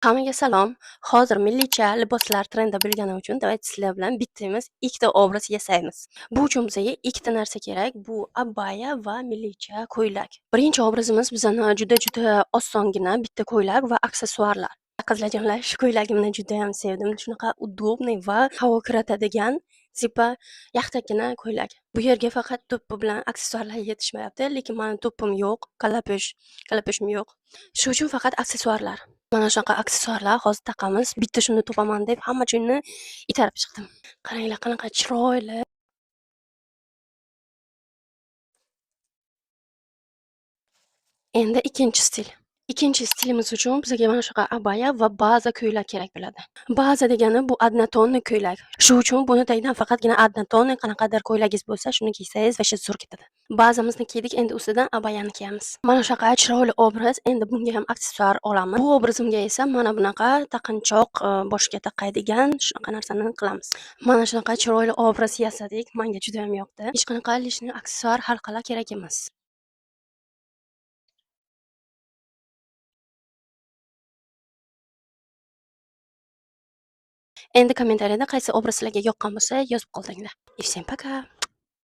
Hammaga salom. Hozir millicha liboslar trendda bo'lgani uchun давайте sizlar bilan bitta emas, ikkita obraz yasaymiz. Bu uchun bizga ikkita narsa kerak. Bu abaya va millicha ko'ylak. Birinchi obrazimiz bizani juda osongina bitta ko'ylak va aksessuarlar. Qizlarjonlar, shu ko'ylagimni juda ham sevdim. Shunaqa udobniy va havo kiritadigan zipa yaxtagina ko'ylak. Bu yerga faqat to'pi bilan aksessuarlar yetishmayapti, lekin mani to'pim yo'q, kalapushim yo'q. Shu uchun faqat aksessuarlar. Mana shunaqa aksessuarlar hozir taqamiz. Bitta shuni topaman deb hamma joyni itarib chiqdim. Qaranglar, qanaqa chiroyli. Endi ikkinchi stil. Ikkinchi stilimiz uchun bizga mana shunaqa abaya va baza ko'ylak kerak bo'ladi. Baza degani bu однотонный ko'ylak. Shu uchun buni tagidan faqatgina однотонный qanaqadir ko'ylagingiz bo'lsa, shuni kiysangiz vasha zo'r ketadi. Bazamizni kiydik, endi ustidan abayani kiyamiz. Mana shunaqa chiroyli obraz. Endi bunga ham aksessuar olaman. Bu obrazimga esa mana bunaqa taqinchoq boshga taqaydigan shunaqa narsani qilamiz. Mana shunaqa chiroyli obraz yasadik. Menga juda ham yoqdi. Hech qanaqa lishniy aksessuar halqalar kerak emas. Endi kommentariyada qaysi obraz sizlarga yoqqan bo'lsa, yozib qoldiringlar. И всем пока!